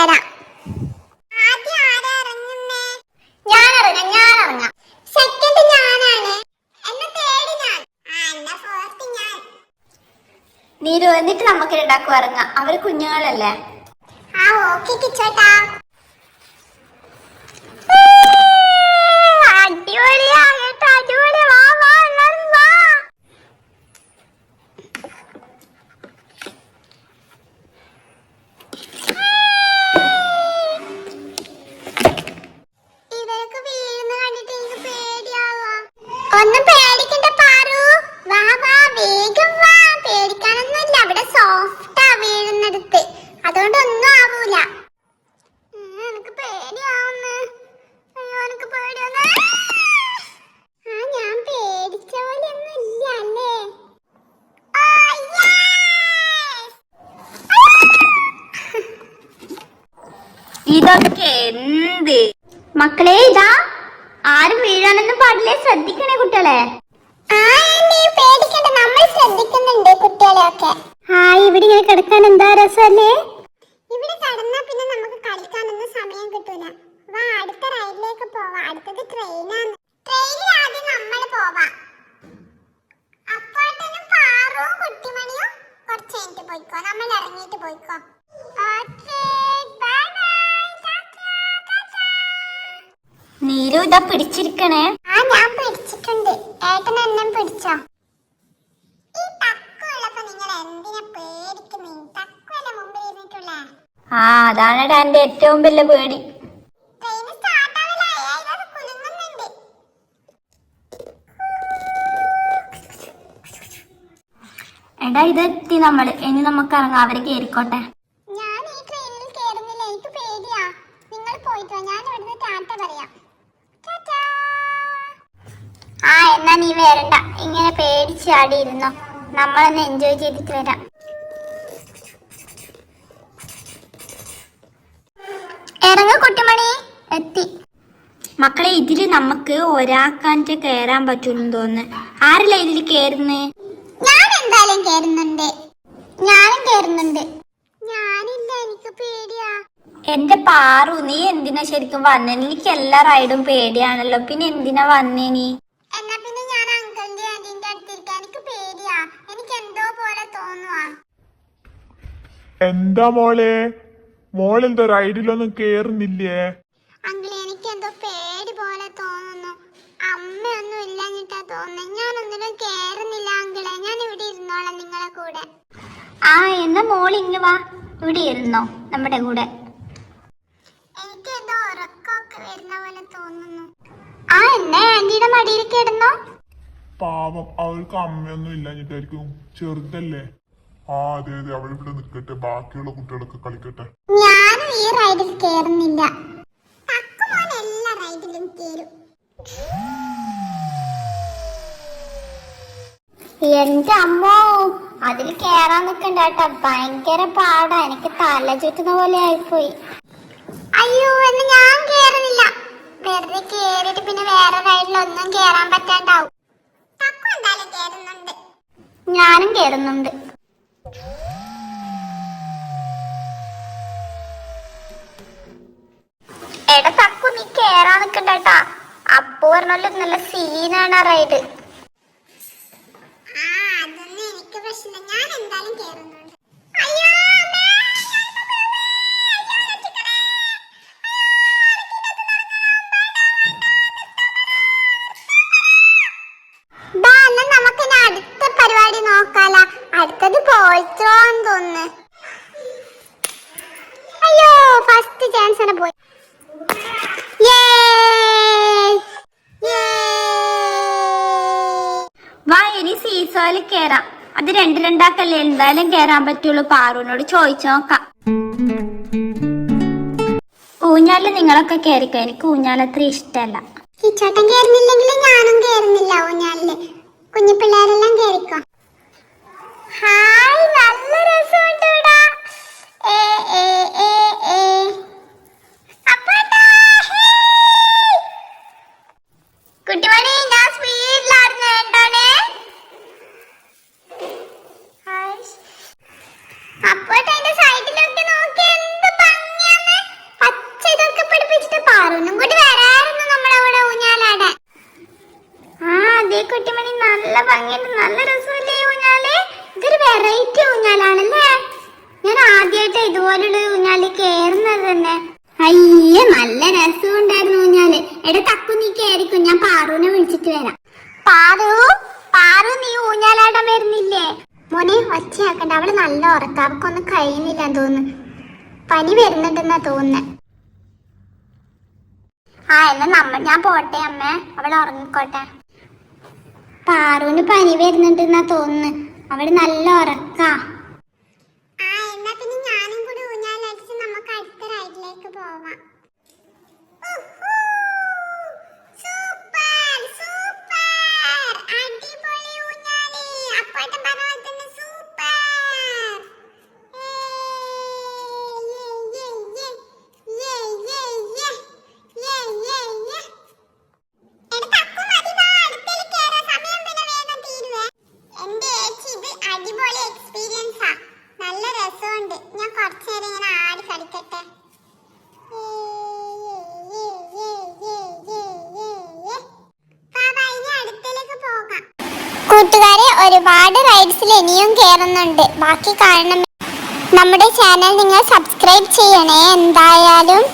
വരാം. ആദ്യം ആരാ ഇറങ്ങുന്നേ? ഞാൻ ഇറങ്ങാം. സെക്കൻഡ് ഞാനാണ്. എന്നെ തേടി ഞാൻ. എന്നാ ഫോർത്ത് ഞാൻ. നീരു, എന്നിട്ട് നമുക്ക് രണ്ടാക്കും ഇറങ്ങാം. അവര് കുഞ്ഞുങ്ങളല്ലേ. ഓക്കെ കിച്ചോട്ടാ. അടിപൊളി. വാ എല്ലാരും വാ. ഇവരൊക്കെ വീഴുന്ന കണ്ടിട്ട് എനിക്ക് പേടിയാവാ. ഒന്നും പേടിക്കണ്ട പാറു. വാ വേഗം വാ. പേടിക്കാനൊന്നുമില്ല. അവിടെ സോഫ്റ്റാ വീഴുന്നിടത്ത്. അതുകൊണ്ട് ഒന്നും ആവൂല. എനിക്ക് പേടിയാവുന്നു. അയ്യോ എനിക്ക് പേടിയാവുന്നു. ഞാൻ പേടിച്ച പോലെയൊന്നും ഇല്ല അല്ലേ? ഇതൊക്കെ എന്ത് മക്കളെ? ഇതാ ആരും വീഴാനൊന്നും പാടില്ലേ. ശ്രദ്ധിക്കണേ കുട്ടികളെ. പേടിക്കണ്ട, നമ്മൾ ശ്രദ്ധിക്കുന്നുണ്ട് കുട്ടികളെയൊക്കെ. ഇവിടെ ഇങ്ങനെ കിടക്കാൻ എന്താ രസല്ലേ. ഇവിടെ കടന്നാ പിന്നെ നമുക്ക് കളിക്കാനൊന്നും സമയം കിട്ടൂല. വാ അടുത്ത റൈഡിലേക്ക് പോവാ. അടുത്തത് ട്രെയിനാണ്. ട്രെയിനിൽ ആദ്യം നമ്മൾ പോവാ. അപ്പോഴത്തേനും പാറും കുട്ടിമണിയും കുറച്ച് കഴിഞ്ഞിട്ട് പോയിക്കോ. നമ്മൾ ഇറങ്ങിയിട്ട് പോയിക്കോ. നീരു, ഇതാ പിടിച്ചിരിക്കണേ. ഞാൻ പിടിച്ചിട്ടുണ്ട്. ഏട്ടൻ എന്നെ പിടിച്ചോ. ഈ തക്കുള്ളപ്പോ നിങ്ങൾ എന്തിനാ പേടിക്കുന്നേ? തക്കുവല്ലേ മുമ്പിൽ ഇരുന്നിട്ടുള്ളേ. അതാണെടാ എന്റെ ഏറ്റവും വലിയ പേടി. ട്രെയിൻ സ്റ്റാർട്ട് ആവലായി. അത് കുലുങ്ങുന്നുണ്ട്. എടാ ഇതെത്തി നമ്മള്. ഇനി നമുക്ക് ഇറങ്ങാം. അവര് കേറിക്കോട്ടെ. ഞാൻ ഈ ട്രെയിനിൽ കേറുന്നില്ല. എനിക്ക് പേടിയാ. നിങ്ങൾ പോയിട്ട് വാ. ഞാൻ ഇവിടുന്ന് ടാറ്റ പറയാം. എന്നാ നീ വരണ്ട. ഇങ്ങനെ പേടിച്ചാടി ഇരുന്നോ. നമ്മളൊന്ന് എൻജോയ് ചെയ്തിട്ട് വരാം. ഇറങ്ങ കുട്ടിമണി. എത്തി മക്കളെ. ഇതില് നമുക്ക് ഒരാൾക്കാൻ്റെ കേറാൻ പറ്റൂന്ന് തോന്നുന്നു. ആരല്ല ഇതില് കേറുന്നേ? ഞാൻ എന്തായാലും കേറുന്നുണ്ട്. ഞാനും കേറുന്നുണ്ട്. ഞാനില്ല, എനിക്ക് പേടിയാ. എന്റെ പാറു, നീ എന്തിനാ ശരിക്കും വന്നേ? എനിക്ക് എല്ലാ റൈഡും പേടിയാണല്ലോ. പിന്നെ എന്തിനാ വന്നേ നീ? എന്നാ പിന്നെ ഞാൻ അങ്കിളിന്റെ ആന്റിന്റെ അടുത്തിരിക്കാം. എനിക്ക് പേടിയാ. എനിക്ക് എന്തോ പോലെ തോന്നുവാ. എന്താ മോളെന്താ റൈഡിലൊന്നും കേറുന്നില്ലേ? അങ്കിളെ, എനിക്ക് എന്തോ പേടി പോലെ തോന്നുന്നു. അമ്മയൊന്നും ഇല്ലഞ്ഞിട്ടാ തോന്നുന്നത്. ഞാനൊന്നിനും കേറുന്നില്ല അങ്കിളെ. ഞാൻ ഇവിടെ ഇരുന്നോളാം നിങ്ങളെ കൂടെ. എന്നാ മോള് ഇങ്ങ് വാ. ഇവിടെ ഇരുന്നോ നമ്മുടെ കൂടെ. എനിക്ക് എന്തോ ഉറക്കമൊക്കെ വരുന്ന പോലെ തോന്നുന്നു. എന്നാ ആന്റിയുടെ മടിയിൽ കിടന്നോ. പാവം, അവൾക്ക് അമ്മയൊന്നും ഇല്ലാഞ്ഞിട്ടായിരിക്കും. ചെറുതല്ലേ. അതെ അവളിവിടെ നിക്കട്ടെ. ബാക്കിയുള്ള കുട്ടികളൊക്കെ കളിക്കട്ടെ. ഞാനും ഈ റൈഡിൽ കേറുന്നില്ല. തക്കുമോൻ എല്ലാ റൈഡിലും കേറും. എന്റെ അമ്മോ, അതിൽ കേറാൻ നിക്കണ്ട കേട്ടോ. ഭയങ്കര പാടാ. എനിക്ക് തല ചുറ്റുന്ന പോലെ ആയിപ്പോയി. അയ്യോ, എന്ന് ഞാൻ കേറുന്നില്ല. വെറുതെ കേറിയിട്ട് പിന്നെ വേറെ റൈഡിലൊന്നും കേറാൻ പറ്റാണ്ടാവും. തക്കു എന്തായാലും കേറുന്നുണ്ട്. ഞാനും കേറുന്നുണ്ട്. എടാ തക്കു, നീ കേറാൻ നിക്കണ്ട കേട്ടാ. അപ്പു പറഞ്ഞല്ലോ നല്ല സീനാണ് ആ റൈഡ്. അതൊന്നും എനിക്ക് പ്രശ്നമില്ല. ഞാൻ എന്തായാലും കേറുന്നുണ്ട്. അയ്യോ നമുക്ക് അടുത്ത പരിപാടി നോക്കാല. അടുത്തത് പോയിട്ടോന്ന് തോന്നുന്നു. അയ്യോ, ഫസ്റ്റ് ചാൻസ് ആണ് പോയി. വാ, ഇനി സീസോയിൽ കേറാം. അത് രണ്ടാക്കല്ലേ എന്തായാലും കേറാൻ പറ്റുള്ളൂ. പാറുവിനോട് ചോദിച്ചു നോക്കാം. ഊഞ്ഞാലിൽ നിങ്ങളൊക്കെ കേറിക്കോ. എനിക്ക് ഊഞ്ഞാലത്ര ഇഷ്ടല്ല. ഈ ചേട്ടൻ കേറുന്നില്ലെങ്കിൽ ഞാനും കേറുന്നില്ല ഊഞ്ഞാലില്. കുഞ്ഞു പിള്ളേരെല്ലാം കേറിക്കോ. ഹായ്, നല്ല രസമുണ്ട് ഇവിടെ. കുട്ടിമണി, ഞാൻ സ്പീഡിലാടുന്ന കേട്ടോനെ. അപ്പോഴത്തെ അതിന്റെ സൈഡിലൊക്കെ നോക്കി എന്ത് ഭംഗിയാന്ന്. അയ്യേ നല്ല രസമുണ്ടായിരുന്നു ഊഞ്ഞാല്. എടാ തക്കു നീ കേറിക്കും, ഞാൻ പാറുവിനെ വിളിച്ചിട്ട് വരാം. പാറു പാറു നീ ഊഞ്ഞാലാടാൻ വരുന്നില്ലേ? മോനെ ഒച്ചയാക്കണ്ട, അവള് നല്ല ഉറക്ക, അവക്കൊന്നും കഴിയുന്നില്ലെന്ന് തോന്നുന്നു. പനി വരുന്നുണ്ടെന്നാ തോന്നുന്നത്. ആ എന്നാ ഞാൻ പോട്ടെ അമ്മേ, അവൾ ഉറങ്ങിക്കോട്ടെ. പാറുവിന് പനി വരുന്നുണ്ടെന്നാ തോന്നുന്നു, അവള് നല്ല ഉറക്കാ. എന്നാ പിന്നെ ഞാനും കൂടി ഊഞ്ഞാലടിച്ച് നമുക്ക് അടുത്ത റൈഡിലേക്ക് പോവാം. സൂപ്പർ സൂപ്പർ അടിപൊളി ഊഞ്ഞാല്. അപ്പോഴത്തെ പറഞ്ഞ തന്നെ സൂപ്പർ. അടിപൊളി എക്സ്പീരിയൻസാ, നല്ല രസമുണ്ട്. ഞാൻ കുറച്ചു നേരം ഇങ്ങനെ ആടി കളിക്കട്ടെ. കൂട്ടുകാരെ, ഒരുപാട് റൈഡ്സിൽ ഇനിയും കയറുന്നുണ്ട്, ബാക്കി കാണണം. നമ്മുടെ ചാനൽ നിങ്ങൾ സബ്സ്ക്രൈബ് ചെയ്യണേ എന്തായാലും.